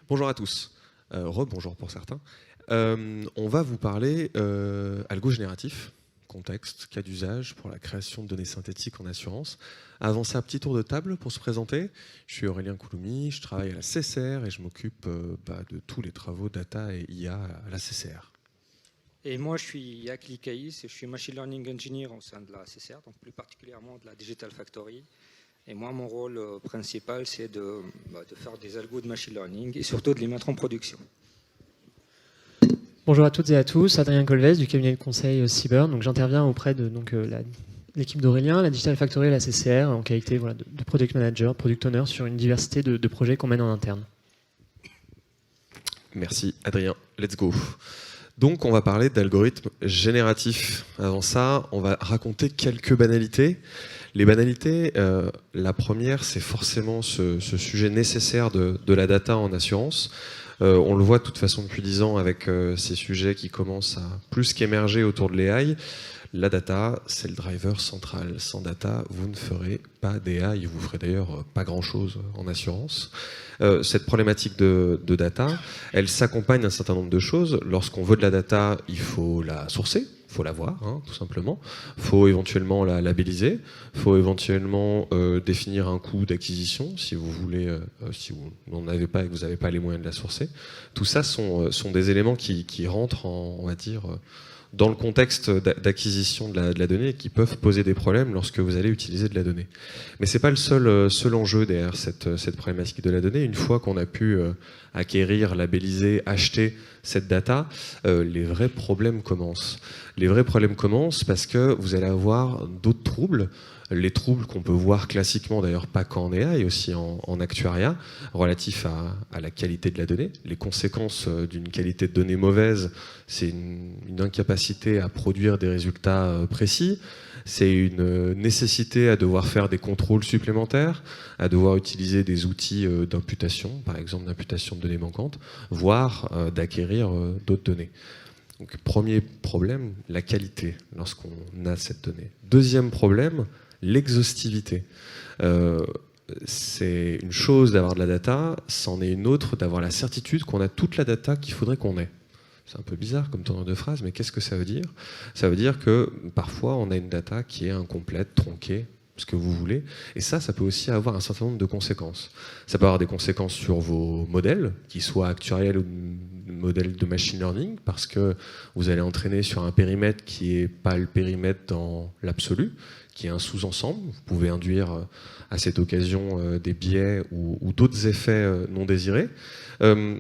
Bonjour à tous, rebonjour pour certains. On va vous parler algo génératif, contexte, cas d'usage pour la création de données synthétiques en assurance. Avant ça, petit tour de table pour se présenter. Je suis Aurélien Couloumi, je travaille à la CCR et je m'occupe de tous les travaux data et IA à la CCR. Et moi, je suis Yakli Kaïs et je suis Machine Learning Engineer au sein de la CCR, donc plus particulièrement de la Digital Factory. Et moi, mon rôle principal, c'est de faire des algos de machine learning et surtout de les mettre en production. Bonjour à toutes et à tous, Adrien Colvez du cabinet de conseil Cyber. Donc j'interviens auprès de l'équipe d'Aurélien, la Digital Factory et la CCR en qualité de product manager, product owner sur une diversité de projets qu'on mène en interne. Merci Adrien, let's go. Donc on va parler d'algorithmes génératifs. Avant ça, on va raconter quelques banalités. Les banalités, la première, c'est forcément ce sujet nécessaire de la data en assurance. On le voit de toute façon depuis 10 ans avec ces sujets qui commencent à plus qu'émerger autour de l'AI. La data, c'est le driver central. Sans data, vous ne ferez pas d'AI, vous ne ferez d'ailleurs pas grand-chose en assurance. Cette problématique de data, elle s'accompagne d'un certain nombre de choses. Lorsqu'on veut de la data, il faut la sourcer. Il faut la voir, tout simplement. Il faut éventuellement la labelliser. Il faut éventuellement définir un coût d'acquisition si vous voulez, si vous n'en avez pas et que vous n'avez pas les moyens de la sourcer. Tout ça sont des éléments qui rentrent en, on va dire, dans le contexte d'acquisition de la donnée et qui peuvent poser des problèmes lorsque vous allez utiliser de la donnée. Mais ce n'est pas le seul enjeu derrière cette problématique de la donnée. Une fois qu'on a pu acquérir, labelliser, acheter cette data, les vrais problèmes commencent. Les vrais problèmes commencent parce que vous allez avoir d'autres troubles, les troubles qu'on peut voir classiquement, d'ailleurs pas qu'en AI, aussi en actuariat, relatifs à la qualité de la donnée. Les conséquences d'une qualité de données mauvaise, c'est une incapacité à produire des résultats précis, c'est une nécessité à devoir faire des contrôles supplémentaires, à devoir utiliser des outils d'imputation, par exemple d'imputation de données manquantes, voire d'acquérir d'autres données. Donc, premier problème, la qualité lorsqu'on a cette donnée. Deuxième problème, l'exhaustivité. C'est une chose d'avoir de la data, c'en est une autre d'avoir la certitude qu'on a toute la data qu'il faudrait qu'on ait. C'est un peu bizarre comme tournure de phrase, mais qu'est-ce que ça veut dire? Ça veut dire que parfois on a une data qui est incomplète, tronquée, ce que vous voulez, et ça peut aussi avoir un certain nombre de conséquences. Ça peut avoir des conséquences sur vos modèles, qu'ils soient actuariels ou modèles de machine learning, parce que vous allez entraîner sur un périmètre qui n'est pas le périmètre dans l'absolu, qui est un sous-ensemble. Vous pouvez induire à cette occasion des biais ou d'autres effets non désirés.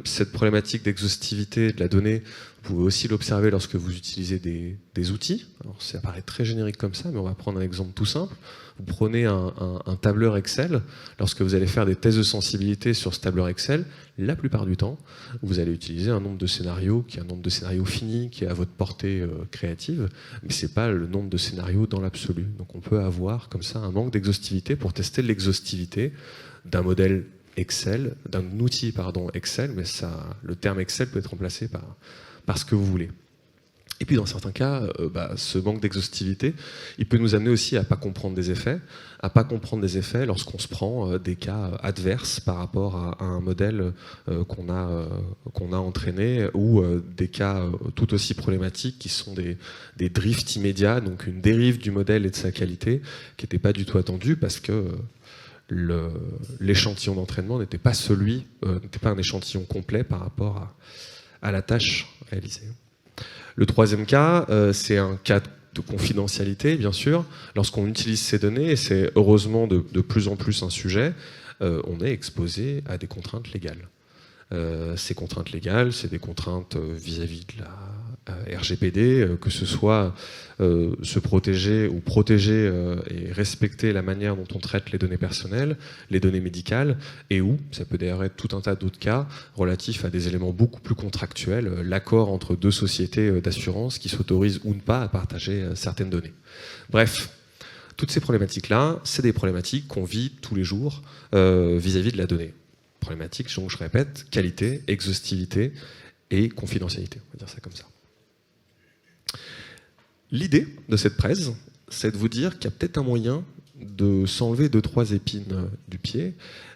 Cette problématique d'exhaustivité de la donnée, vous pouvez aussi l'observer lorsque vous utilisez des outils. Alors, ça paraît très générique comme ça, mais on va prendre un exemple tout simple. Vous prenez un tableur Excel, lorsque vous allez faire des tests de sensibilité sur ce tableur Excel, la plupart du temps, vous allez utiliser un nombre de scénarios qui est un nombre de scénarios fini, qui est à votre portée créative, mais ce n'est pas le nombre de scénarios dans l'absolu. Donc on peut avoir comme ça un manque d'exhaustivité pour tester l'exhaustivité d'un modèle Excel, d'un outil Excel, mais le terme Excel peut être remplacé par ce que vous voulez. Et puis dans certains cas, ce manque d'exhaustivité, il peut nous amener aussi à ne pas comprendre des effets, lorsqu'on se prend des cas adverses par rapport à un modèle qu'on a entraîné, ou des cas tout aussi problématiques qui sont des drifts immédiats, donc une dérive du modèle et de sa qualité qui n'était pas du tout attendue parce que l'échantillon d'entraînement n'était pas un échantillon complet par rapport à la tâche réalisée. Le troisième cas, c'est un cas de confidentialité, bien sûr. Lorsqu'on utilise ces données, et c'est heureusement de plus en plus un sujet, on est exposé à des contraintes légales. Ces contraintes légales, c'est des contraintes vis-à-vis de la RGPD, que ce soit se protéger ou protéger et respecter la manière dont on traite les données personnelles, les données médicales, et où, ça peut d'ailleurs être tout un tas d'autres cas relatifs à des éléments beaucoup plus contractuels, l'accord entre deux sociétés d'assurance qui s'autorisent ou pas à partager certaines données. Bref, toutes ces problématiques-là, c'est des problématiques qu'on vit tous les jours vis-à-vis de la donnée. Problématiques, donc je répète, qualité, exhaustivité et confidentialité, on va dire ça comme ça. L'idée de cette presse, c'est de vous dire qu'il y a peut-être un moyen de s'enlever 2-3 épines du pied.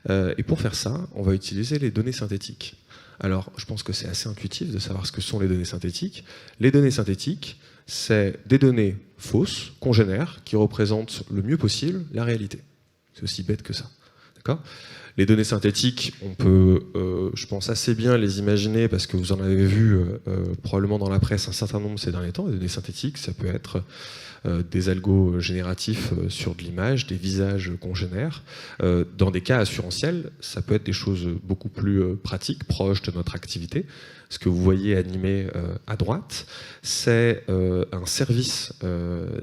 Et pour faire ça, on va utiliser les données synthétiques. Alors, je pense que c'est assez intuitif de savoir ce que sont les données synthétiques. Les données synthétiques, c'est des données fausses, qu'on génère, qui représentent le mieux possible la réalité. C'est aussi bête que ça. D'accord ? Les données synthétiques, on peut, je pense, assez bien les imaginer parce que vous en avez vu probablement dans la presse un certain nombre ces derniers temps. Les données synthétiques, ça peut être des algos génératifs sur de l'image, des visages qu'on génère. Dans des cas assurantiels, ça peut être des choses beaucoup plus pratiques, proches de notre activité. Ce que vous voyez animé à droite, c'est un service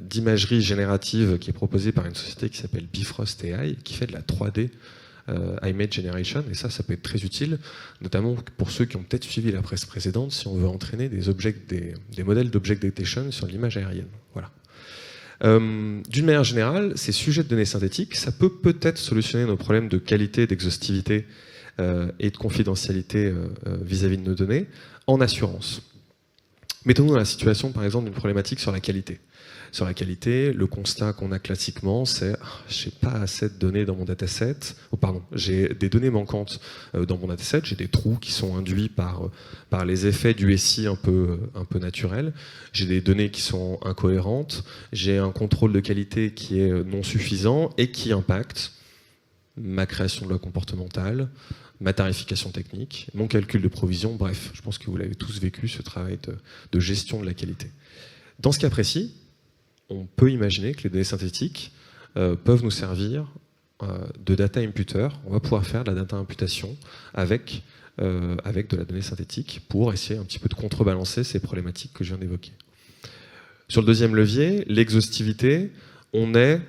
d'imagerie générative qui est proposé par une société qui s'appelle Bifrost AI, qui fait de la 3D Image Generation, et ça peut être très utile, notamment pour ceux qui ont peut-être suivi la presse précédente, si on veut entraîner des modèles d'object detection sur l'image aérienne. Voilà. D'une manière générale, ces sujets de données synthétiques, ça peut peut-être solutionner nos problèmes de qualité, d'exhaustivité et de confidentialité vis-à-vis de nos données en assurance. Mettons-nous dans la situation, par exemple, d'une problématique sur la qualité. Sur la qualité, le constat qu'on a classiquement, c'est j'ai pas assez de données dans mon dataset, j'ai des données manquantes dans mon dataset, j'ai des trous qui sont induits par les effets du SI un peu naturel, j'ai des données qui sont incohérentes, j'ai un contrôle de qualité qui est non suffisant et qui impacte ma création de loi comportementale, ma tarification technique, mon calcul de provision, bref, je pense que vous l'avez tous vécu, ce travail de gestion de la qualité. Dans ce cas précis, on peut imaginer que les données synthétiques peuvent nous servir de data imputer. On va pouvoir faire de la data imputation avec de la donnée synthétique pour essayer un petit peu de contrebalancer ces problématiques que je viens d'évoquer. Sur le deuxième levier, l'exhaustivité, on est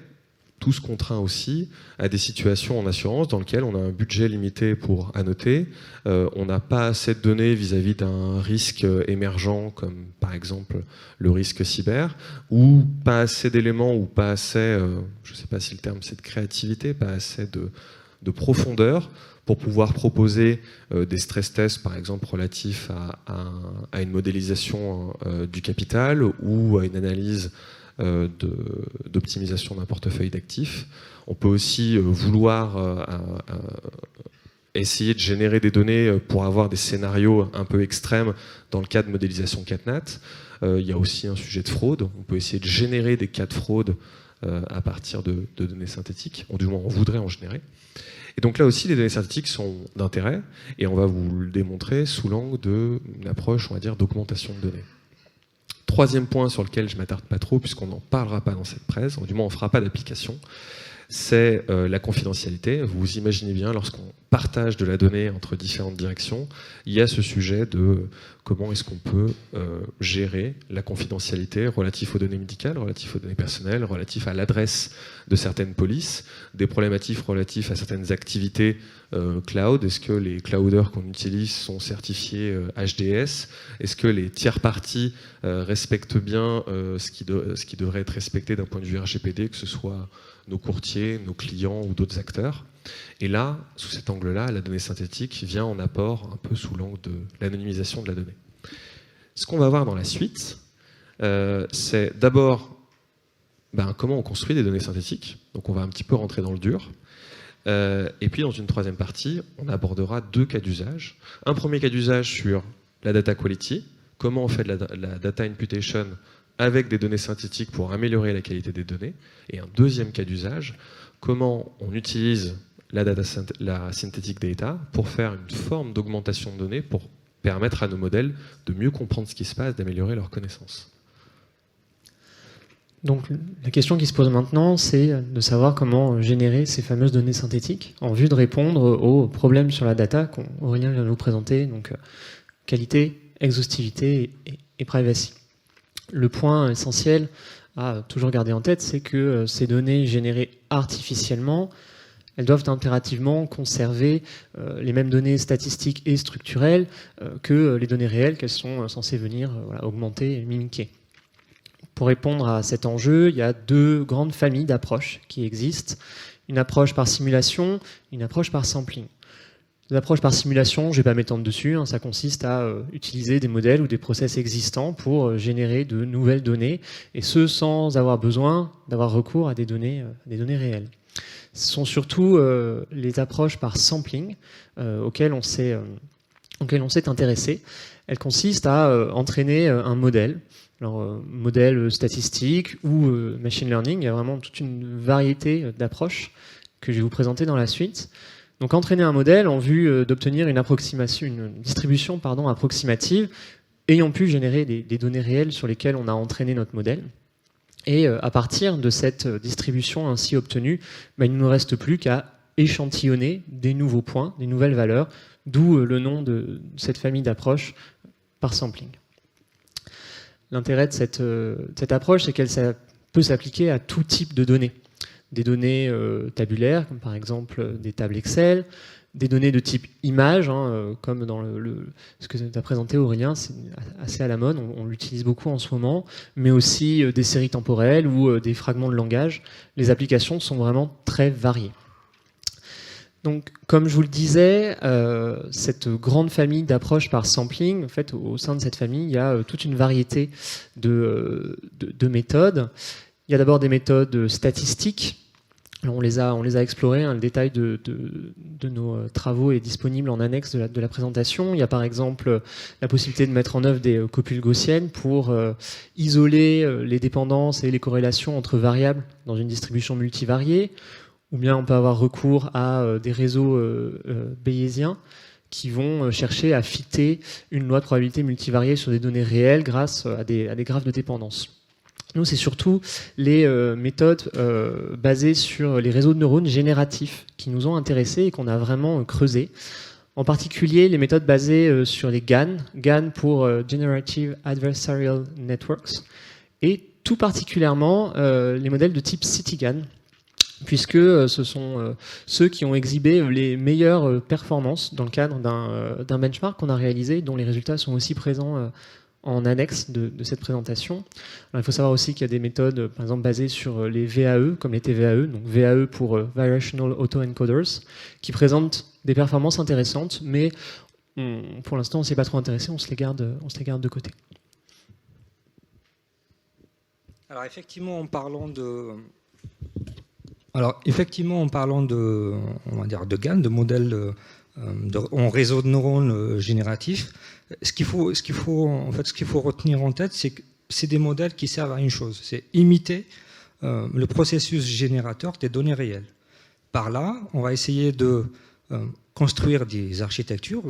tous contraints aussi à des situations en assurance dans lesquelles on a un budget limité pour annoter, on n'a pas assez de données vis-à-vis d'un risque émergent comme par exemple le risque cyber, ou pas assez d'éléments ou pas assez, je ne sais pas si le terme c'est de créativité, pas assez de profondeur pour pouvoir proposer des stress tests par exemple relatifs à une modélisation du capital ou à une analyse d'optimisation d'un portefeuille d'actifs. On peut aussi vouloir essayer de générer des données pour avoir des scénarios un peu extrêmes dans le cas de modélisation CatNat. Il y a aussi un sujet de fraude. On peut essayer de générer des cas de fraude à partir de données synthétiques, ou du moins on voudrait en générer. Et donc là aussi, les données synthétiques sont d'intérêt, et on va vous le démontrer sous l'angle d'une approche, on va dire, d'augmentation de données. Troisième point sur lequel je ne m'attarde pas trop, puisqu'on n'en parlera pas dans cette presse, ou du moins on ne fera pas d'application, c'est la confidentialité. Vous imaginez bien, lorsqu'on partage de la donnée entre différentes directions, il y a ce sujet de comment est-ce qu'on peut gérer la confidentialité relative aux données médicales, relative aux données personnelles, relative à l'adresse de certaines polices, des problématiques relatives à certaines activités cloud. Est-ce que les clouders qu'on utilise sont certifiés HDS? Est-ce que les tiers parties respectent bien ce qui devrait être respecté d'un point de vue RGPD, que ce soit nos courtiers, nos clients ou d'autres acteurs? Et là, sous cet angle-là, la donnée synthétique vient en apport un peu sous l'angle de l'anonymisation de la donnée. Ce qu'on va voir dans la suite, c'est d'abord comment on construit des données synthétiques. Donc on va un petit peu rentrer dans le dur. Et puis dans une troisième partie, on abordera deux cas d'usage. Un premier cas d'usage sur la data quality, comment on fait de la data imputation avec des données synthétiques pour améliorer la qualité des données. Et un deuxième cas d'usage, comment on utilise la synthetic data pour faire une forme d'augmentation de données pour permettre à nos modèles de mieux comprendre ce qui se passe, d'améliorer leurs connaissances. Donc la question qui se pose maintenant, c'est de savoir comment générer ces fameuses données synthétiques en vue de répondre aux problèmes sur la data qu'Aurélien vient de nous présenter, donc qualité, exhaustivité et privacy. Le point essentiel à toujours garder en tête, c'est que ces données générées artificiellement, elles doivent impérativement conserver les mêmes données statistiques et structurelles que les données réelles qu'elles sont censées venir augmenter et mimiquer. Pour répondre à cet enjeu, il y a deux grandes familles d'approches qui existent. Une approche par simulation, une approche par sampling. L'approche par simulation, je ne vais pas m'étendre dessus, hein, ça consiste à utiliser des modèles ou des process existants pour générer de nouvelles données, et ce sans avoir besoin d'avoir recours à des données réelles. Ce sont surtout les approches par sampling auxquelles on s'est intéressé. Elles consistent à entraîner un modèle. Alors, modèle statistique ou machine learning, il y a vraiment toute une variété d'approches que je vais vous présenter dans la suite. Donc entraîner un modèle en vue d'obtenir une distribution approximative ayant pu générer des données réelles sur lesquelles on a entraîné notre modèle. Et à partir de cette distribution ainsi obtenue, il ne nous reste plus qu'à échantillonner des nouveaux points, des nouvelles valeurs, d'où le nom de cette famille d'approches par sampling. L'intérêt de cette approche, c'est qu'elle peut s'appliquer à tout type de données. Des données tabulaires, comme par exemple des tables Excel, des données de type image, comme dans ce que tu as présenté Aurélien, c'est assez à la mode, on l'utilise beaucoup en ce moment, mais aussi des séries temporelles ou des fragments de langage. Les applications sont vraiment très variées. Donc, comme je vous le disais, cette grande famille d'approches par sampling, en fait, au sein de cette famille, il y a toute une variété de méthodes. Il y a d'abord des méthodes statistiques. Alors on les a explorées, hein, le détail de nos travaux est disponible en annexe de la présentation. Il y a par exemple la possibilité de mettre en œuvre des copules gaussiennes pour isoler les dépendances et les corrélations entre variables dans une distribution multivariée. Ou bien on peut avoir recours à des réseaux bayésiens qui vont chercher à fitter une loi de probabilité multivariée sur des données réelles grâce à des graphes de dépendance. Nous, c'est surtout les méthodes basées sur les réseaux de neurones génératifs qui nous ont intéressés et qu'on a vraiment creusé. En particulier, les méthodes basées sur les GAN pour Generative Adversarial Networks, et tout particulièrement les modèles de type CityGAN, puisque ce sont ceux qui ont exhibé les meilleures performances dans le cadre d'un benchmark qu'on a réalisé, dont les résultats sont aussi présents en annexe de cette présentation. Alors, il faut savoir aussi qu'il y a des méthodes, par exemple, basées sur les VAE, comme les TVAE, donc VAE pour Variational Autoencoders, qui présentent des performances intéressantes, mais pour l'instant, on ne s'est pas trop intéressé, on se les garde de côté. Alors, effectivement, en parlant de on va dire de GAN, de modèles en réseau de neurones génératifs, ce qu'il faut retenir en tête, c'est que c'est des modèles qui servent à une chose, c'est imiter le processus générateur des données réelles. Par là, on va essayer de construire des architectures,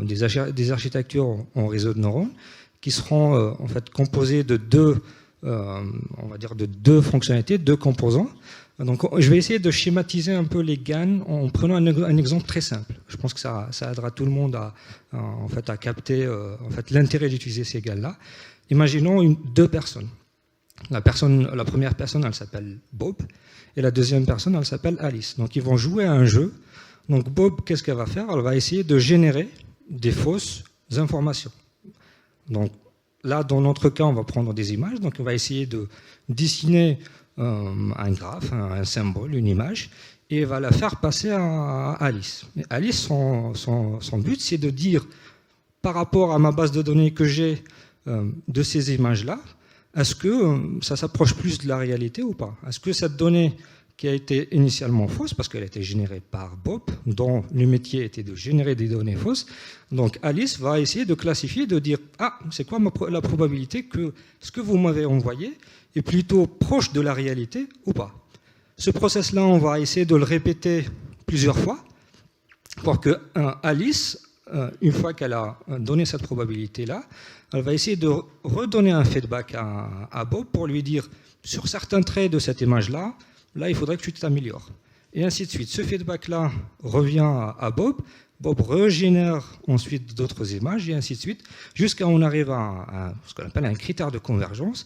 des architectures en réseau de neurones, qui seront en fait composées de deux fonctionnalités, deux composants. Donc, je vais essayer de schématiser un peu les GAN en prenant un exemple très simple. Je pense que ça aidera tout le monde à capter l'intérêt d'utiliser ces GAN-là. Imaginons deux personnes. La première personne, elle s'appelle Bob, et la deuxième personne, elle s'appelle Alice. Donc, ils vont jouer à un jeu. Donc, Bob, qu'est-ce qu'elle va faire? Elle va essayer de générer des fausses informations. Donc, là, dans notre cas, on va prendre des images. Donc, on va essayer de dessiner un graphe, un symbole, une image, et va la faire passer à Alice. Et Alice, son but, c'est de dire, par rapport à ma base de données que j'ai de ces images-là, est-ce que ça s'approche plus de la réalité ou pas? Est-ce que cette donnée qui a été initialement fausse, parce qu'elle a été générée par Bob, dont le métier était de générer des données fausses, donc Alice va essayer de classifier, de dire « Ah, c'est quoi la probabilité que ce que vous m'avez envoyé est plutôt proche de la réalité ou pas ?» Ce process-là, on va essayer de le répéter plusieurs fois pour que Alice, une fois qu'elle a donné cette probabilité-là, elle va essayer de redonner un feedback à Bob pour lui dire « Sur certains traits de cette image-là, là, il faudrait que tu t'améliores. » Et ainsi de suite. Ce feedback-là revient à Bob. Bob régénère ensuite d'autres images, et ainsi de suite, jusqu'à on arrive à ce qu'on appelle un critère de convergence,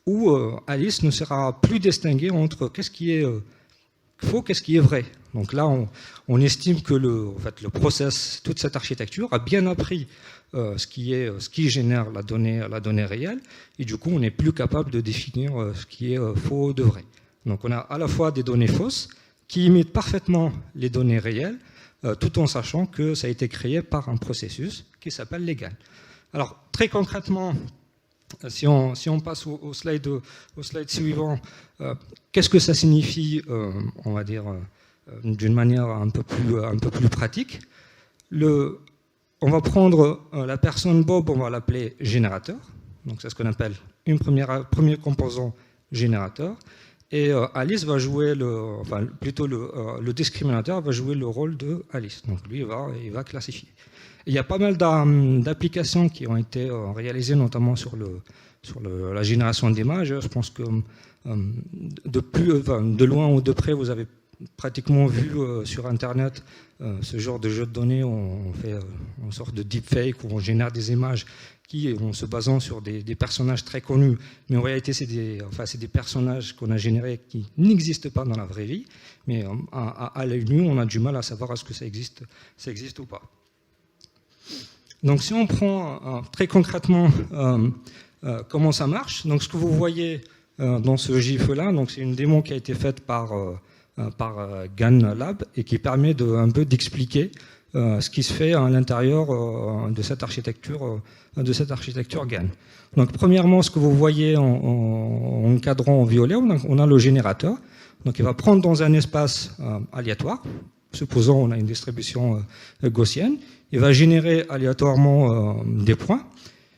où Alice ne sera plus distinguée entre qu'est-ce qui est faux, qu'est-ce qui est vrai. Donc là, on estime que le process, toute cette architecture, a bien appris ce qui génère la donnée réelle, et du coup, on n'est plus capable de définir ce qui est faux de vrai. Donc on a à la fois des données fausses qui imitent parfaitement les données réelles, tout en sachant que ça a été créé par un processus qui s'appelle les GAN. Alors, très concrètement, si on passe au slide suivant, qu'est-ce que ça signifie, on va dire, d'une manière un peu plus pratique? On va prendre la personne Bob, on va l'appeler générateur. Donc c'est ce qu'on appelle premier composant générateur. Et Alice va jouer le discriminateur va jouer le rôle de Alice. Donc lui, il va classifier. Et il y a pas mal d'applications qui ont été réalisées, notamment sur la génération d'images. Je pense que de loin ou de près, vous avez pratiquement vu sur Internet ce genre de jeu de données. On fait une sorte de deepfake où on génère des images en se basant sur des personnages très connus, mais en réalité c'est des personnages qu'on a générés qui n'existent pas dans la vraie vie, mais à l'œil nu on a du mal à savoir est-ce que ça existe ou pas. Donc si on prend très concrètement comment ça marche, donc ce que vous voyez dans ce GIF là, c'est une démo qui a été faite par GAN Lab et qui permet un peu d'expliquer ce qui se fait à l'intérieur de cette architecture GAN. Donc premièrement, ce que vous voyez en cadrant en violet, on a le générateur. Donc il va prendre dans un espace aléatoire, supposons on a une distribution gaussienne, il va générer aléatoirement des points.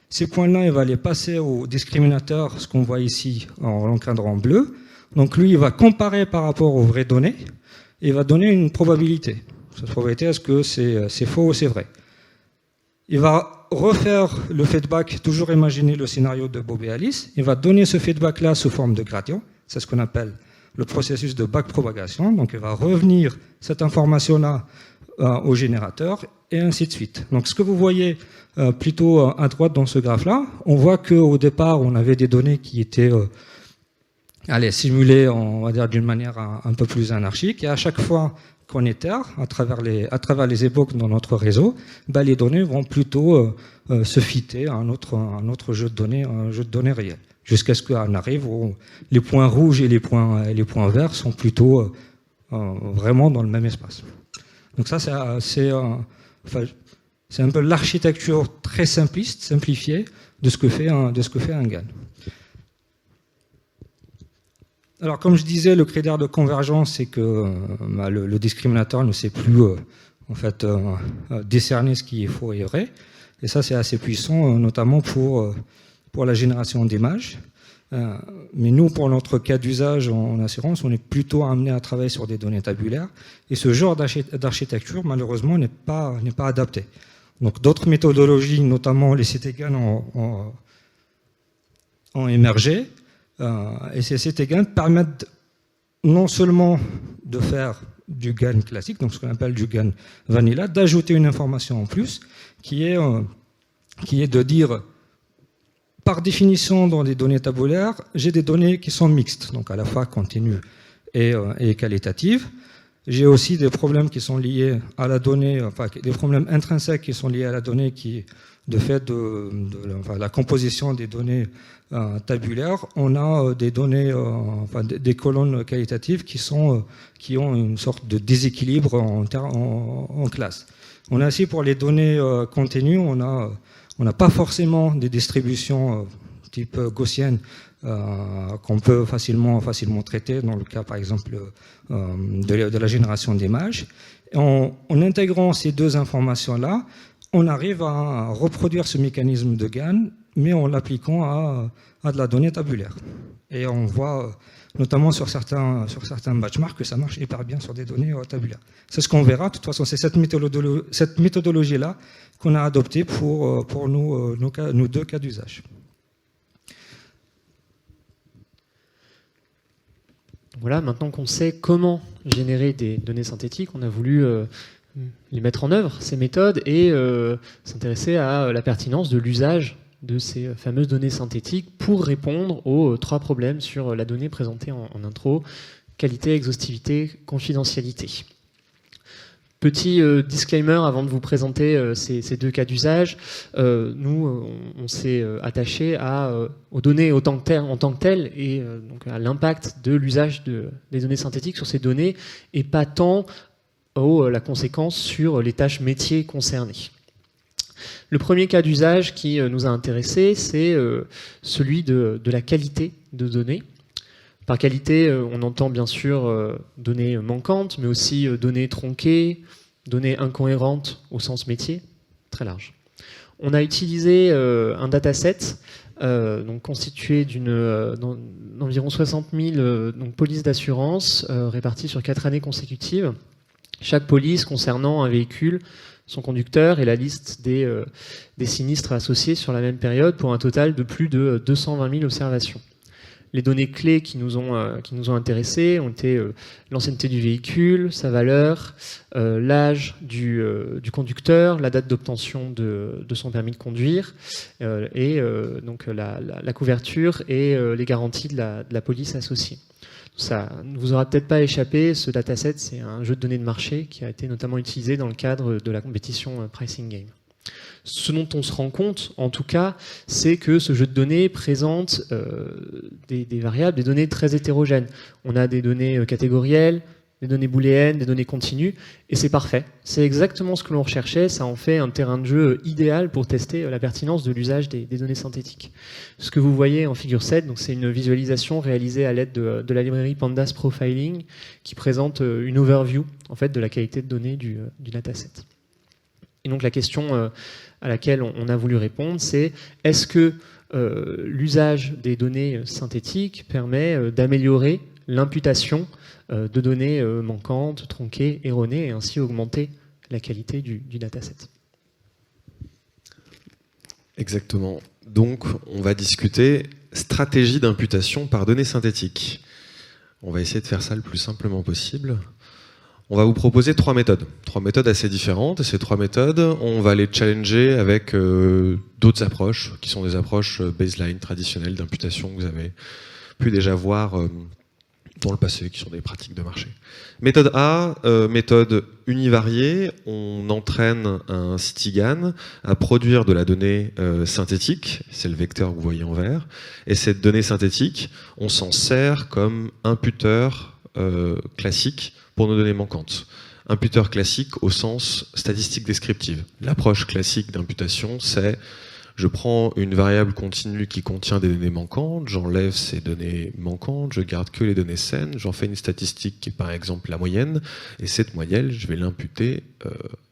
Ces points-là, il va les passer au discriminateur, ce qu'on voit ici en l'encadrant en bleu. Donc lui, il va comparer par rapport aux vraies données et il va donner une probabilité. Cette probabilité, est-ce que c'est faux ou c'est vrai? Il va refaire le feedback, toujours imaginer le scénario de Bob et Alice. Il va donner ce feedback-là sous forme de gradient. C'est ce qu'on appelle le processus de backpropagation. Donc il va revenir cette information-là au générateur et ainsi de suite. Donc ce que vous voyez plutôt à droite dans ce graphe-là, on voit qu'au départ, on avait des données qui étaient simulées, on va dire, d'une manière un peu plus anarchique. Et à chaque fois qu'on itère à travers les époques dans notre réseau, les données vont plutôt se fitter à un autre jeu de données réel, jusqu'à ce qu'on arrive où les points rouges et les points verts sont plutôt vraiment dans le même espace. Donc ça, c'est un peu l'architecture très simplifiée de ce que fait un GAN. Alors, comme je disais, le critère de convergence, c'est que le discriminateur ne sait plus décerner ce qui est faux et vrai. Et ça, c'est assez puissant, notamment pour la génération d'images. Mais nous, pour notre cas d'usage en assurance, on est plutôt amené à travailler sur des données tabulaires. Et ce genre d'architecture, malheureusement, n'est pas adapté. Donc, d'autres méthodologies, notamment les CT-GAN, ont émergé. Et ces CT-GAN permettent non seulement de faire du GAN classique, donc ce qu'on appelle du GAN vanilla, d'ajouter une information en plus, qui est de dire, par définition, dans les données tabulaires, j'ai des données qui sont mixtes, donc à la fois continues et qualitatives. J'ai aussi des problèmes qui sont liés à la donnée, des problèmes intrinsèques qui sont liés à la donnée de fait de la composition des données tabulaires. On a des données, des colonnes qualitatives qui ont une sorte de déséquilibre en classe. On a aussi pour les données continues, on n'a pas forcément des distributions type gaussienne qu'on peut facilement traiter dans le cas, par exemple, de la génération d'images. En intégrant ces deux informations-là, on arrive à reproduire ce mécanisme de GAN, mais en l'appliquant à de la donnée tabulaire. Et on voit, notamment sur certains benchmarks, que ça marche hyper bien sur des données tabulaires. C'est ce qu'on verra. De toute façon, c'est cette méthodologie-là qu'on a adoptée pour nos deux cas d'usage. Voilà, maintenant qu'on sait comment générer des données synthétiques, on a voulu les mettre en œuvre, ces méthodes, et s'intéresser à la pertinence de l'usage de ces fameuses données synthétiques pour répondre aux trois problèmes sur la donnée présentée en intro: qualité, exhaustivité, confidentialité. Petit disclaimer avant de vous présenter ces deux cas d'usage. Nous, on s'est attaché aux données en tant que telles et donc à l'impact de l'usage des données synthétiques sur ces données, et pas tant la conséquence sur les tâches métiers concernées. Le premier cas d'usage qui nous a intéressés, c'est celui de la qualité de données. Par qualité, on entend bien sûr données manquantes, mais aussi données tronquées, données incohérentes au sens métier, très large. On a utilisé un dataset donc constitué d'environ 60 000 polices d'assurance réparties sur 4 années consécutives. Chaque police concernant un véhicule, son conducteur et la liste des sinistres associés sur la même période pour un total de plus de 220 000 observations. Les données clés qui nous ont intéressés ont été l'ancienneté du véhicule, sa valeur, l'âge du conducteur, la date d'obtention de son permis de conduire et donc la couverture et les garanties de la police associée. Ça ne vous aura peut-être pas échappé, ce dataset, c'est un jeu de données de marché qui a été notamment utilisé dans le cadre de la compétition Pricing Game. Ce dont on se rend compte, en tout cas, c'est que ce jeu de données présente des variables, des données très hétérogènes. On a des données catégorielles, des données booléennes, des données continues, et c'est parfait. C'est exactement ce que l'on recherchait, ça en fait un terrain de jeu idéal pour tester la pertinence de l'usage des données synthétiques. Ce que vous voyez en figure 7, donc c'est une visualisation réalisée à l'aide de la librairie Pandas Profiling, qui présente une overview en fait, de la qualité de données du dataset. Et donc la question à laquelle on a voulu répondre, c'est est-ce que l'usage des données synthétiques permet d'améliorer l'imputation de données manquantes, tronquées, erronées, et ainsi augmenter la qualité du dataset. Exactement. Donc, on va discuter stratégie d'imputation par données synthétiques. On va essayer de faire ça le plus simplement possible. On va vous proposer 3 méthodes. 3 méthodes assez différentes. Et ces 3 méthodes, on va les challenger avec d'autres approches, qui sont des approches baseline traditionnelles d'imputation que vous avez pu déjà voir dans le passé, qui sont des pratiques de marché. Méthode A, méthode univariée, on entraîne un CityGAN à produire de la donnée synthétique, c'est le vecteur que vous voyez en vert, et cette donnée synthétique, on s'en sert comme imputeur classique pour nos données manquantes. Imputeur classique au sens statistique descriptive. L'approche classique d'imputation, c'est je prends une variable continue qui contient des données manquantes, j'enlève ces données manquantes, je garde que les données saines, j'en fais une statistique qui est par exemple la moyenne, et cette moyenne, je vais l'imputer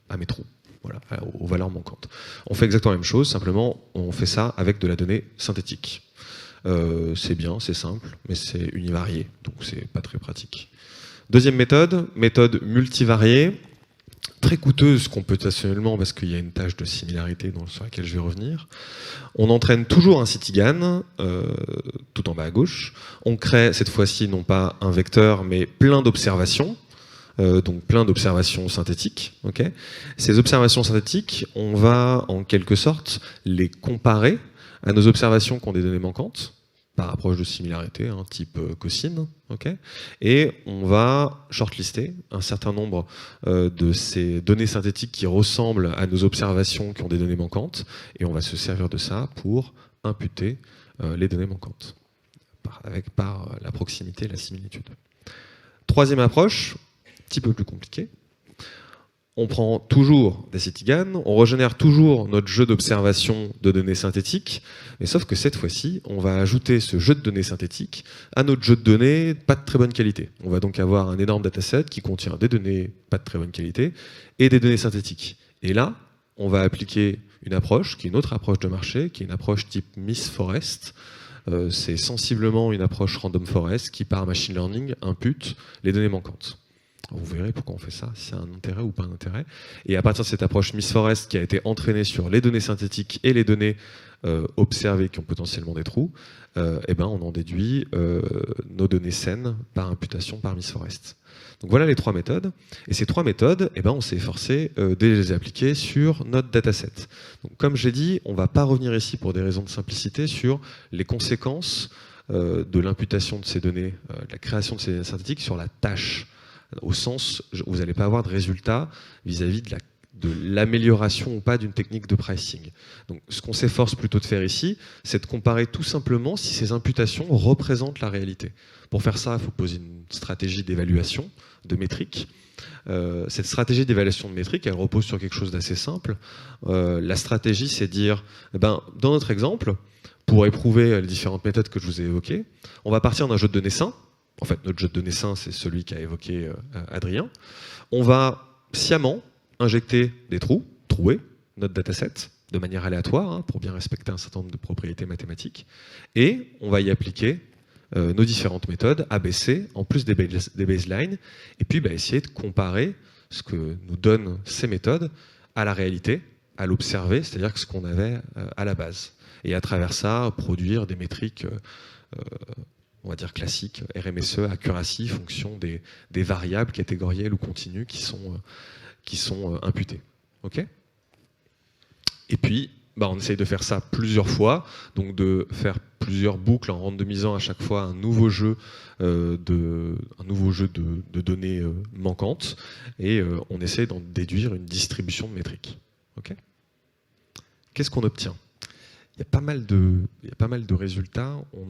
à mes trous, voilà, aux valeurs manquantes. On fait exactement la même chose, simplement on fait ça avec de la donnée synthétique. C'est bien, c'est simple, mais c'est univarié, donc c'est pas très pratique. Deuxième méthode, méthode multivariée, très coûteuse computationnellement parce qu'il y a une tâche de similarité sur laquelle je vais revenir. On entraîne toujours un CityGAN, tout en bas à gauche. On crée cette fois-ci non pas un vecteur, mais plein d'observations, donc plein d'observations synthétiques. Okay. Ces observations synthétiques, on va en quelque sorte les comparer à nos observations qui ont des données manquantes, par approche de similarité, type cosine, okay, et on va shortlister un certain nombre de ces données synthétiques qui ressemblent à nos observations qui ont des données manquantes, et on va se servir de ça pour imputer les données manquantes, par la proximité et la similitude. Troisième approche, un petit peu plus compliquée. On prend toujours des CityGAN, on régénère toujours notre jeu d'observation de données synthétiques, mais sauf que cette fois-ci, on va ajouter ce jeu de données synthétiques à notre jeu de données pas de très bonne qualité. On va donc avoir un énorme dataset qui contient des données pas de très bonne qualité et des données synthétiques. Et là, on va appliquer une approche qui est une autre approche de marché, qui est une approche type Miss Forest. C'est sensiblement une approche random forest qui, par machine learning, impute les données manquantes. Vous verrez pourquoi on fait ça, si c'est un intérêt ou pas un intérêt. Et à partir de cette approche Miss Forest qui a été entraînée sur les données synthétiques et les données observées qui ont potentiellement des trous, on en déduit nos données saines par imputation par Miss Forest. Donc voilà les 3 méthodes. Et ces 3 méthodes, on s'est efforcé de les appliquer sur notre dataset. Donc comme j'ai dit, on ne va pas revenir ici pour des raisons de simplicité sur les conséquences de l'imputation de ces données, de la création de ces données synthétiques sur la tâche. Au sens où vous n'allez pas avoir de résultats vis-à-vis de l'amélioration ou pas d'une technique de pricing. Donc, ce qu'on s'efforce plutôt de faire ici, c'est de comparer tout simplement si ces imputations représentent la réalité. Pour faire ça, il faut poser une stratégie d'évaluation, de métriques, Cette stratégie d'évaluation de métriques, elle repose sur quelque chose d'assez simple. La stratégie, c'est de dire, dans notre exemple, pour éprouver les différentes méthodes que je vous ai évoquées, on va partir d'un jeu de données sain. En fait, notre jeu de données sain, c'est celui qu'a évoqué Adrien. On va sciemment injecter des trouer notre dataset de manière aléatoire, pour bien respecter un certain nombre de propriétés mathématiques, et on va y appliquer nos différentes méthodes ABC, en plus des baselines, et puis essayer de comparer ce que nous donnent ces méthodes à la réalité, à l'observer, c'est-à-dire ce qu'on avait à la base. Et à travers ça, produire des métriques, on va dire classiques, RMSE, accuracy, fonction des variables catégorielles ou continues qui sont imputées. Ok ? Et puis, on essaye de faire ça plusieurs fois, donc de faire plusieurs boucles en randomisant à chaque fois un nouveau jeu de données manquantes, et on essaie d'en déduire une distribution de métriques. Okay ? Qu'est-ce qu'on obtient ? Il y a pas mal de résultats, on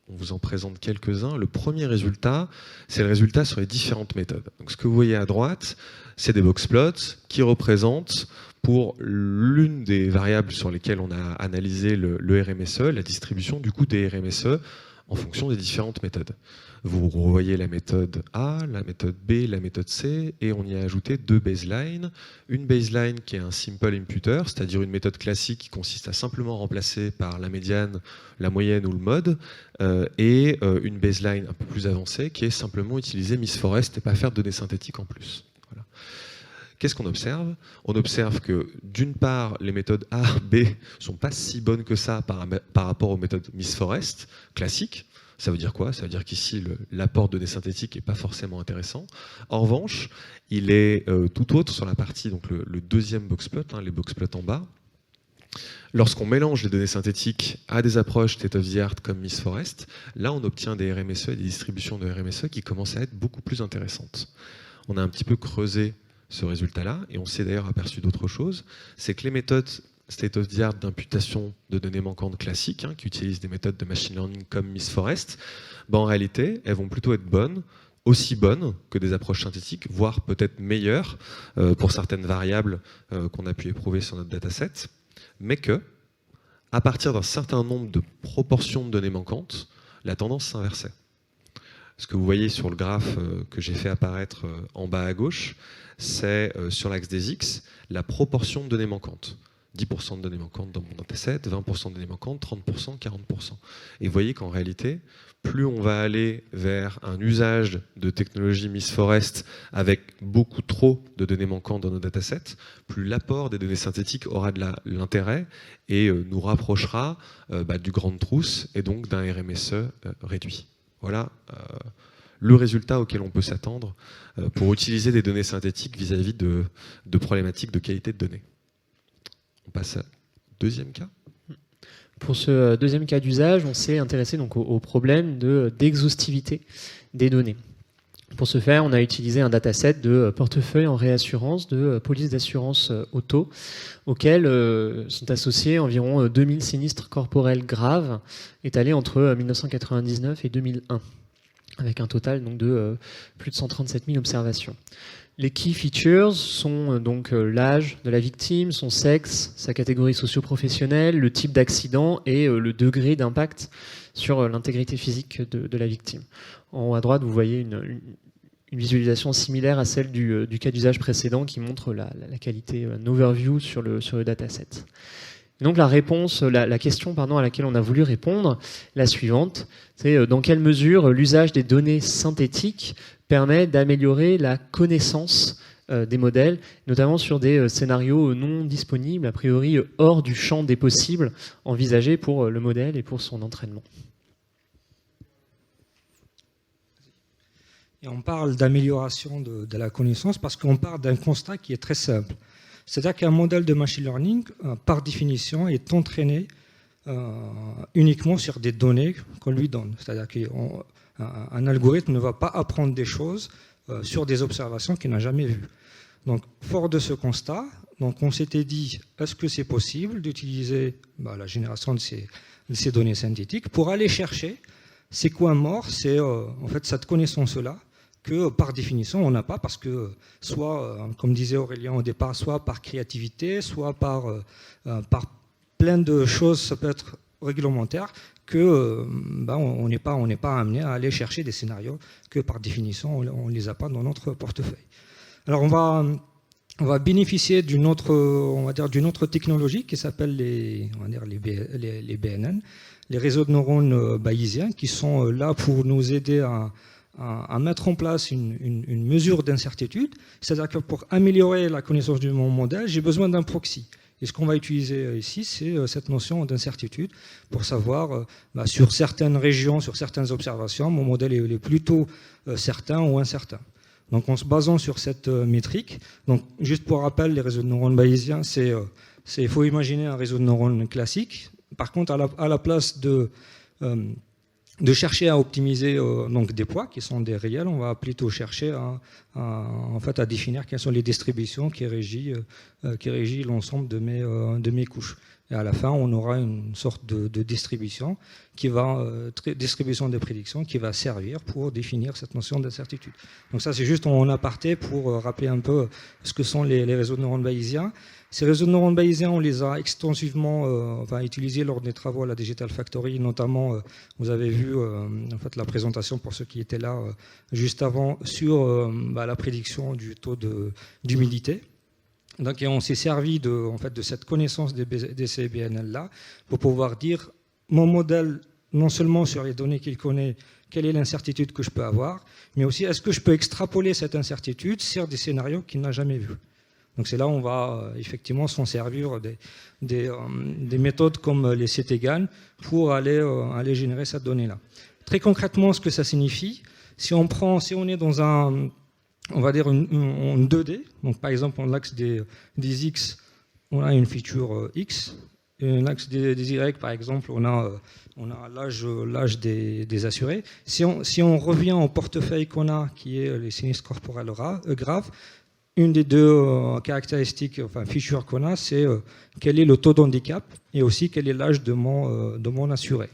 vous en présente quelques-uns. Le premier résultat, c'est le résultat sur les différentes méthodes. Donc, ce que vous voyez à droite, c'est des boxplots qui représentent, pour l'une des variables sur lesquelles on a analysé le RMSE, la distribution du coût des RMSE en fonction des différentes méthodes. Vous revoyez la méthode A, la méthode B, la méthode C, et on y a ajouté deux baselines. Une baseline qui est un simple imputer, c'est-à-dire une méthode classique qui consiste à simplement remplacer par la médiane, la moyenne ou le mode, et une baseline un peu plus avancée qui est simplement utiliser Miss Forest et pas faire de données synthétiques en plus. Voilà. Qu'est-ce qu'on observe ? On observe que, d'une part, les méthodes A, B sont pas si bonnes que ça par rapport aux méthodes Miss Forest classiques. Ça veut dire quoi ? Ça veut dire qu'ici, l'apport de données synthétiques n'est pas forcément intéressant. En revanche, il est tout autre sur la partie, donc le deuxième boxplot, les boxplots en bas. Lorsqu'on mélange les données synthétiques à des approches state of the art comme Miss Forest, là, on obtient des RMSE et des distributions de RMSE qui commencent à être beaucoup plus intéressantes. On a un petit peu creusé ce résultat-là, et on s'est d'ailleurs aperçu d'autre chose, c'est que les méthodes state of the art d'imputation de données manquantes classiques, qui utilisent des méthodes de machine learning comme Miss Forest, en réalité, elles vont plutôt être bonnes, aussi bonnes que des approches synthétiques, voire peut-être meilleures pour certaines variables qu'on a pu éprouver sur notre dataset, mais que, à partir d'un certain nombre de proportions de données manquantes, la tendance s'inversait. Ce que vous voyez sur le graphe que j'ai fait apparaître en bas à gauche, c'est sur l'axe des X, la proportion de données manquantes. 10% de données manquantes dans mon dataset, 20% de données manquantes, 30%, 40%. Et vous voyez qu'en réalité, plus on va aller vers un usage de technologie Miss Forest avec beaucoup trop de données manquantes dans nos datasets, plus l'apport des données synthétiques aura de l'intérêt et nous rapprochera du grand trousse et donc d'un RMSE réduit. Voilà le résultat auquel on peut s'attendre pour utiliser des données synthétiques vis-à-vis de problématiques de qualité de données. On passe au deuxième cas. Pour ce deuxième cas d'usage, on s'est intéressé donc au problème d'exhaustivité des données. Pour ce faire, on a utilisé un dataset de portefeuille en réassurance, de police d'assurance auto, auquel sont associés environ 2000 sinistres corporels graves étalés entre 1999 et 2001. Avec un total donc, de plus de 137 000 observations. Les key features sont donc l'âge de la victime, son sexe, sa catégorie socio-professionnelle, le type d'accident et le degré d'impact sur l'intégrité physique de la victime. En haut à droite, vous voyez une visualisation similaire à celle du cas d'usage précédent qui montre la qualité, un overview sur le dataset. Et donc la question à laquelle on a voulu répondre, la suivante, c'est dans quelle mesure l'usage des données synthétiques permet d'améliorer la connaissance des modèles, notamment sur des scénarios non disponibles, a priori hors du champ des possibles envisagés pour le modèle et pour son entraînement. Et on parle d'amélioration de la connaissance parce qu'on part d'un constat qui est très simple. C'est-à-dire qu'un modèle de machine learning, par définition, est entraîné uniquement sur des données qu'on lui donne. C'est-à-dire qu'un algorithme ne va pas apprendre des choses sur des observations qu'il n'a jamais vues. Donc, fort de ce constat, on s'était dit, est-ce que c'est possible d'utiliser la génération de ces données synthétiques pour aller chercher ces coins morts, c'est en fait cette connaissance-là que par définition on n'a pas, parce que soit, comme disait Aurélien au départ, soit par créativité, soit par plein de choses, ça peut être réglementaire, que on n'est pas amené à aller chercher des scénarios que par définition on ne les a pas dans notre portefeuille. Alors on va bénéficier d'une autre technologie qui s'appelle les BNN, les réseaux de neurones bayésiens, qui sont là pour nous aider à mettre en place une mesure d'incertitude. C'est-à-dire que pour améliorer la connaissance de mon modèle, j'ai besoin d'un proxy. Et ce qu'on va utiliser ici, c'est cette notion d'incertitude pour savoir, sur certaines régions, sur certaines observations, mon modèle est plutôt certain ou incertain. Donc en se basant sur cette métrique, donc juste pour rappel, les réseaux de neurones bayésiens, il faut imaginer un réseau de neurones classique. Par contre, à la place de chercher à optimiser donc des poids qui sont des réels, on va plutôt chercher à définir quelles sont les distributions qui régissent l'ensemble de mes couches. Et à la fin, on aura une sorte de distribution distribution des prédictions qui va servir pour définir cette notion d'incertitude. Donc ça, c'est juste en aparté pour rappeler un peu ce que sont les réseaux de neurones bayésiens. Ces réseaux de neurones bayésiens, on les a extensivement utilisés lors des travaux à la Digital Factory, notamment, vous avez vu la présentation pour ceux qui étaient là juste avant sur la prédiction du taux d'humidité. Donc, on s'est servi de cette connaissance de ces BNL-là pour pouvoir dire mon modèle, non seulement sur les données qu'il connaît, quelle est l'incertitude que je peux avoir, mais aussi est-ce que je peux extrapoler cette incertitude sur des scénarios qu'il n'a jamais vus. Donc c'est là où on va effectivement s'en servir des méthodes comme les CTGAN pour aller générer cette donnée-là. Très concrètement, ce que ça signifie, si on est dans on va dire en 2D, donc par exemple, en l'axe des X, on a une feature X, et en l'axe des Y, par exemple, on a l'âge des assurés. Si on revient au portefeuille qu'on a, qui est les sinistres corporels graves, une des deux caractéristiques, features qu'on a, c'est quel est le taux d'handicap et aussi quel est l'âge de mon assuré.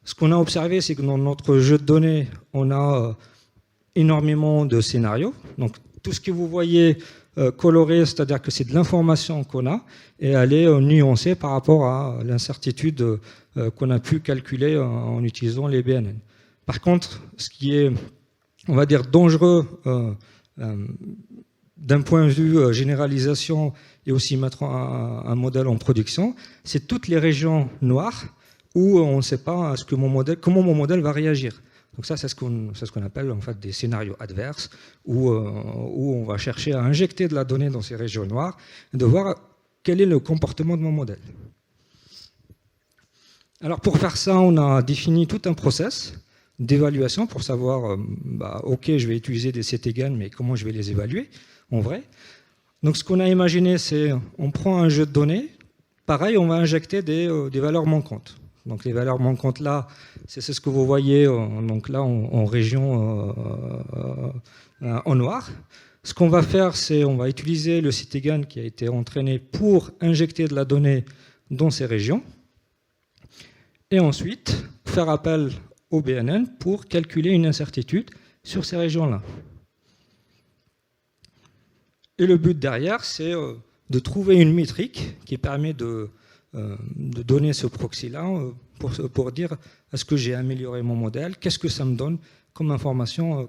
Ce qu'on a observé, c'est que dans notre jeu de données, on a énormément de scénarios. Donc tout ce que vous voyez coloré, c'est-à-dire que c'est de l'information qu'on a, et elle est nuancée par rapport à l'incertitude qu'on a pu calculer en utilisant les BNN. Par contre, ce qui est, on va dire, dangereux d'un point de vue généralisation et aussi mettre un modèle en production, c'est toutes les régions noires où on ne sait pas comment mon modèle va réagir. Donc ça, c'est ce qu'on appelle en fait des scénarios adverses, où on va chercher à injecter de la donnée dans ces régions noires et de voir quel est le comportement de mon modèle. Alors pour faire ça, on a défini tout un process d'évaluation pour savoir, ok, je vais utiliser des CTGAN, mais comment je vais les évaluer en vrai. Donc ce qu'on a imaginé, c'est on prend un jeu de données, pareil, on va injecter des valeurs manquantes. Donc les valeurs manquantes là, c'est ce que vous voyez donc là en région en noir. Ce qu'on va faire, c'est on va utiliser le CTGAN qui a été entraîné pour injecter de la donnée dans ces régions et ensuite faire appel au BNN pour calculer une incertitude sur ces régions-là. Et le but derrière, c'est de trouver une métrique qui permet de donner ce proxy-là pour dire est-ce que j'ai amélioré mon modèle, qu'est-ce que ça me donne comme information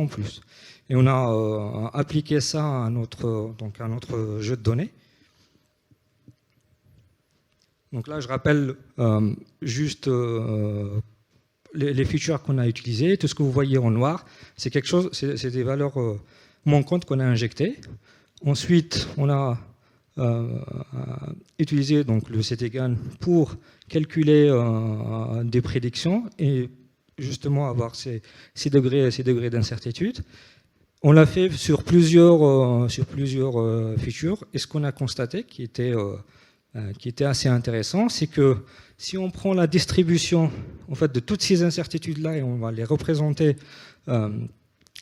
en plus. Et on a appliqué ça à notre jeu de données. Donc là, je rappelle juste les features qu'on a utilisées. Tout ce que vous voyez en noir, c'est des valeurs manquantes qu'on a injectées. Ensuite, on a utiliser donc le CTGAN pour calculer des prédictions et justement avoir ces degrés d'incertitude. On l'a fait sur plusieurs features et ce qu'on a constaté qui était assez intéressant, c'est que si on prend la distribution en fait, de toutes ces incertitudes-là et on va les représenter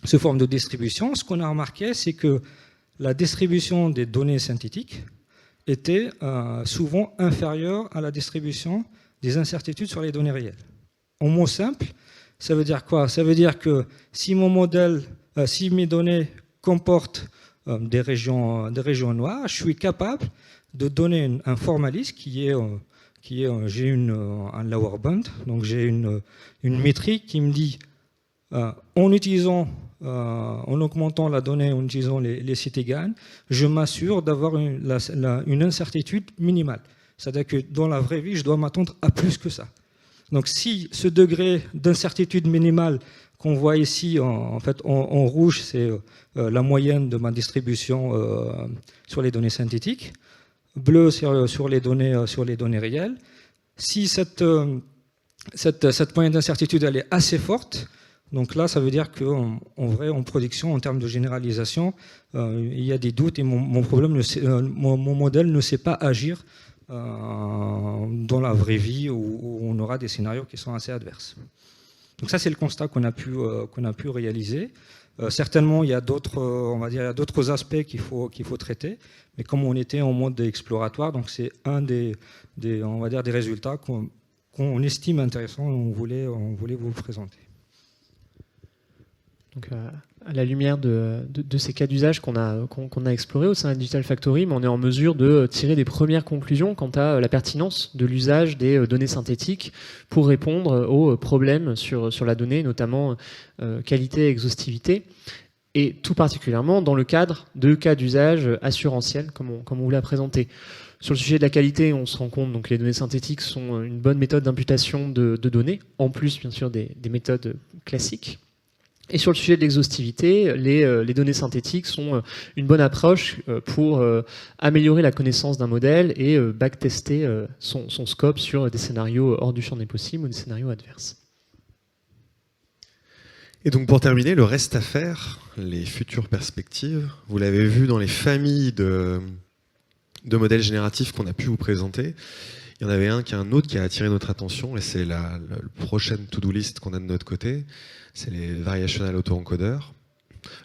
sous forme de distribution, ce qu'on a remarqué, c'est que la distribution des données synthétiques était souvent inférieure à la distribution des incertitudes sur les données réelles. En mots simples, Ça veut dire quoi? Ça veut dire que si mon modèle, si mes données comportent des régions noires, je suis capable de donner un formaliste qui est j'ai un lower bound, donc j'ai une métrique qui me dit en augmentant la donnée, en utilisant les CT-GAN, je m'assure d'avoir une incertitude minimale. C'est-à-dire que dans la vraie vie, je dois m'attendre à plus que ça. Donc si ce degré d'incertitude minimale qu'on voit ici, en rouge, c'est la moyenne de ma distribution sur les données synthétiques, bleu sur les données réelles. Si cette moyenne d'incertitude elle est assez forte, donc là, ça veut dire qu'en vrai, en production, en termes de généralisation, il y a des doutes et mon modèle ne sait pas agir dans la vraie vie où on aura des scénarios qui sont assez adverses. Donc ça, c'est le constat qu'on a pu réaliser. Certainement, il y a d'autres aspects qu'il faut traiter, mais comme on était en mode exploratoire, donc c'est un des résultats qu'on estime intéressant et on voulait vous le présenter. Donc, à la lumière de ces cas d'usage qu'on a explorés au sein de la Digital Factory, mais on est en mesure de tirer des premières conclusions quant à la pertinence de l'usage des données synthétiques pour répondre aux problèmes sur la donnée, notamment qualité et exhaustivité, et tout particulièrement dans le cadre de cas d'usage assurantiels, comme on vous l'a présenté. Sur le sujet de la qualité, on se rend compte donc, que les données synthétiques sont une bonne méthode d'imputation de données, en plus bien sûr des méthodes classiques. Et sur le sujet de l'exhaustivité, les données synthétiques sont une bonne approche pour améliorer la connaissance d'un modèle et backtester son scope sur des scénarios hors du champ des possibles ou des scénarios adverses. Et donc pour terminer, le reste à faire, les futures perspectives, vous l'avez vu dans les familles de modèles génératifs qu'on a pu vous présenter. Il y en avait un autre qui a attiré notre attention, et c'est la prochaine to-do list qu'on a de notre côté, c'est les variational auto-encodeurs.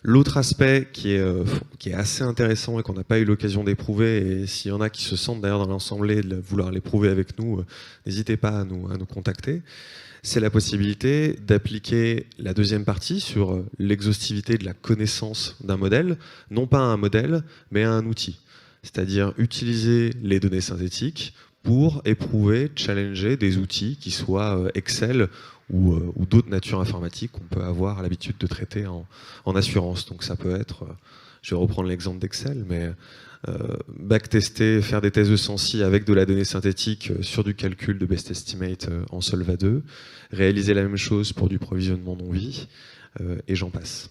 L'autre aspect qui est assez intéressant et qu'on n'a pas eu l'occasion d'éprouver, et s'il y en a qui se sentent d'ailleurs dans l'assemblée de vouloir l'éprouver avec nous, n'hésitez pas à nous contacter, c'est la possibilité d'appliquer la deuxième partie sur l'exhaustivité de la connaissance d'un modèle, non pas à un modèle, mais à un outil. C'est-à-dire utiliser les données synthétiques pour éprouver, challenger des outils qui soient Excel ou d'autres natures informatiques qu'on peut avoir l'habitude de traiter en assurance. Donc ça peut être, je vais reprendre l'exemple d'Excel, mais backtester, faire des tests de sensi avec de la donnée synthétique sur du calcul de best estimate en Solva 2, réaliser la même chose pour du provisionnement non-vie, et j'en passe.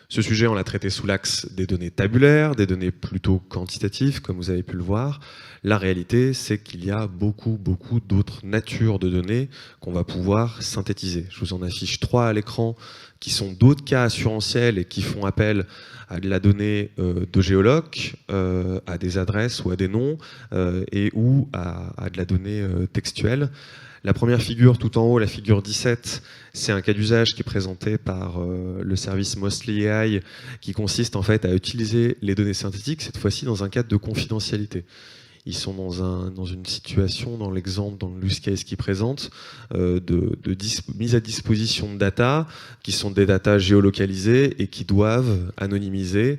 Ce sujet, on l'a traité sous l'axe des données tabulaires, des données plutôt quantitatives, comme vous avez pu le voir. La réalité, c'est qu'il y a beaucoup d'autres natures de données qu'on va pouvoir synthétiser. Je vous en affiche 3 à l'écran, qui sont d'autres cas assurantiels et qui font appel à de la donnée de géoloc, à des adresses ou à des noms, et ou à de la donnée textuelle. La première figure tout en haut, la figure 17, c'est un cas d'usage qui est présenté par le service Mostly AI, qui consiste en fait à utiliser les données synthétiques, cette fois-ci dans un cadre de confidentialité. Ils sont dans une situation, dans l'exemple, dans le use case qu'ils présentent, de mise à disposition de data, qui sont des data géolocalisées et qui doivent anonymiser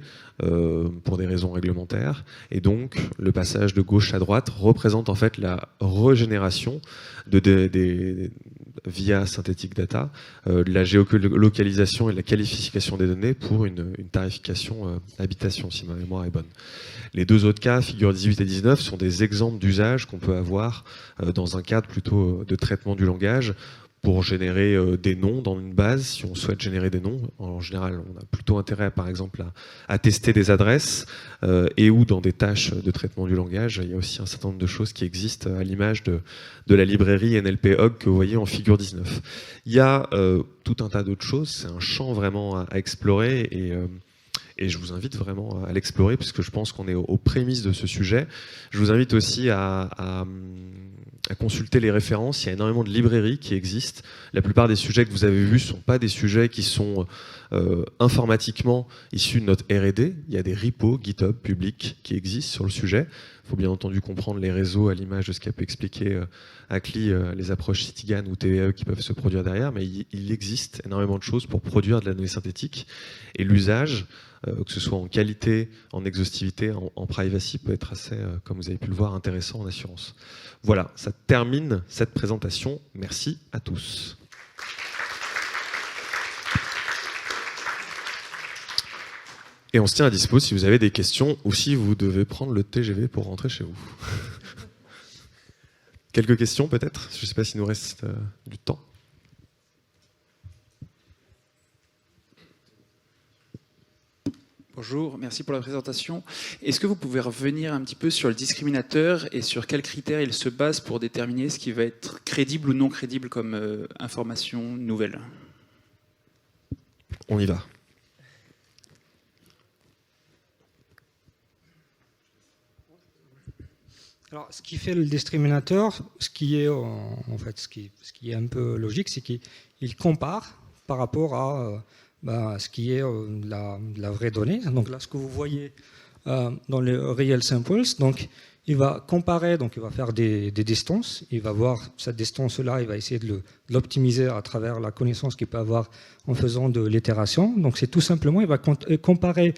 pour des raisons réglementaires. Et donc, le passage de gauche à droite représente en fait la régénération via Synthetic Data, de la géolocalisation et de la qualification des données pour une tarification habitation, si ma mémoire est bonne. Les deux autres cas, figures 18 et 19, sont des exemples d'usage qu'on peut avoir dans un cadre plutôt de traitement du langage pour générer des noms dans une base, si on souhaite générer des noms. En général, on a plutôt intérêt, par exemple, à tester des adresses et ou dans des tâches de traitement du langage. Il y a aussi un certain nombre de choses qui existent à l'image de la librairie NLP-Hog que vous voyez en figure 19. Il y a tout un tas d'autres choses. C'est un champ vraiment à explorer et je vous invite vraiment à l'explorer puisque je pense qu'on est aux prémices de ce sujet. Je vous invite aussi à consulter les références. Il y a énormément de librairies qui existent. La plupart des sujets que vous avez vus ne sont pas des sujets qui sont informatiquement issus de notre R&D. Il y a des repos GitHub publics qui existent sur le sujet. Il faut bien entendu comprendre les réseaux à l'image de ce qu'a pu expliquer Akli, les approches Citigan ou TVE qui peuvent se produire derrière, mais il existe énormément de choses pour produire de la donnée synthétique. Et l'usage, que ce soit en qualité, en exhaustivité, en privacy, peut être assez, comme vous avez pu le voir, intéressant en assurance. Voilà, ça termine cette présentation. Merci à tous. Et on se tient à dispo si vous avez des questions ou si vous devez prendre le TGV pour rentrer chez vous. Quelques questions peut-être? Je ne sais pas s'il nous reste du temps. Bonjour, merci pour la présentation. Est-ce que vous pouvez revenir un petit peu sur le discriminateur et sur quels critères il se base pour déterminer ce qui va être crédible ou non crédible comme information nouvelle? On y va. Alors, ce qui fait le discriminateur, ce qui est un peu logique, c'est qu'il compare par rapport à ce qui est la vraie donnée. Donc là, ce que vous voyez dans les real samples, donc il va comparer, donc il va faire des distances, il va voir cette distance-là, il va essayer de l'optimiser à travers la connaissance qu'il peut avoir en faisant de l'itération. Donc c'est tout simplement, il va comparer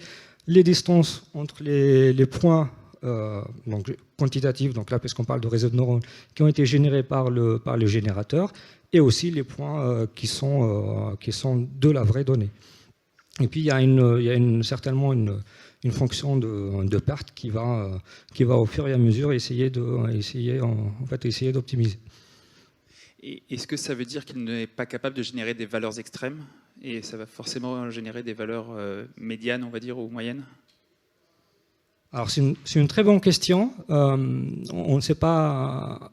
les distances entre les points donc quantitatifs, donc là parce qu'on parle de réseaux de neurones qui ont été générés par le générateur, et aussi les points qui sont de la vraie donnée. Et puis il y a certainement une fonction de perte qui va au fur et à mesure essayer d'optimiser. Et est-ce que ça veut dire qu'il n'est pas capable de générer des valeurs extrêmes et ça va forcément générer des valeurs médianes, on va dire, ou moyennes? Alors c'est une très bonne question. On ne s'est pas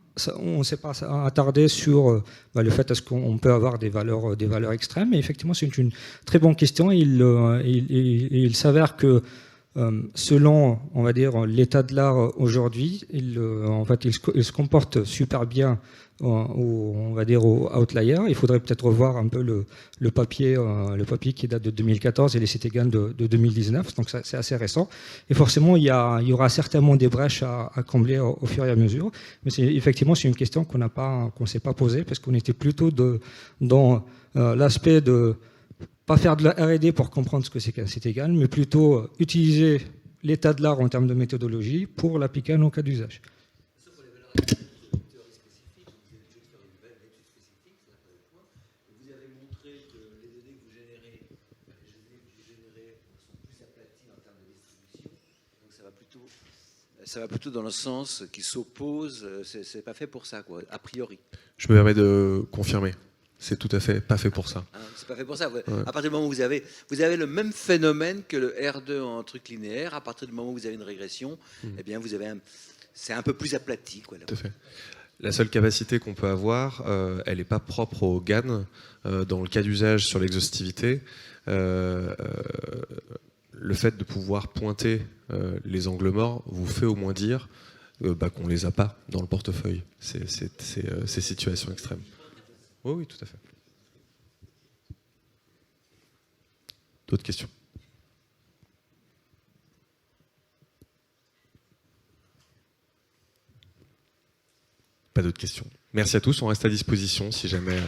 attardé sur le fait est-ce qu'on peut avoir des valeurs extrêmes. Mais effectivement, c'est une très bonne question. Il s'avère que selon, on va dire, l'état de l'art aujourd'hui, il se comporte super bien on va dire au outlier. Il faudrait peut-être revoir un peu le papier qui date de 2014 et les CTGAN de 2019. Donc c'est assez récent. Et forcément, il y aura certainement des brèches à combler au fur et à mesure. Mais effectivement, c'est une question qu'on ne s'est pas posée parce qu'on était plutôt dans l'aspect de pas faire de la R&D pour comprendre ce que c'est qu'un CTGAN, mais plutôt utiliser l'état de l'art en termes de méthodologie pour l'appliquer à nos cas d'usage. Ça va plutôt dans le sens qui s'oppose, c'est pas fait pour ça, quoi, a priori. Je me permets de confirmer. C'est tout à fait pas fait pour ça. Hein, c'est pas fait pour ça. À partir du moment où vous avez le même phénomène que le R2 en truc linéaire, à partir du moment où vous avez une régression, eh bien c'est un peu plus aplati, quoi. Tout à fait. La seule capacité qu'on peut avoir, elle n'est pas propre au GAN. Dans le cas d'usage sur l'exhaustivité, le fait de pouvoir pointer les angles morts vous fait au moins dire qu'on ne les a pas dans le portefeuille, ces situations extrêmes. Oui, tout à fait. D'autres questions? Pas d'autres questions. Merci à tous, on reste à disposition si jamais...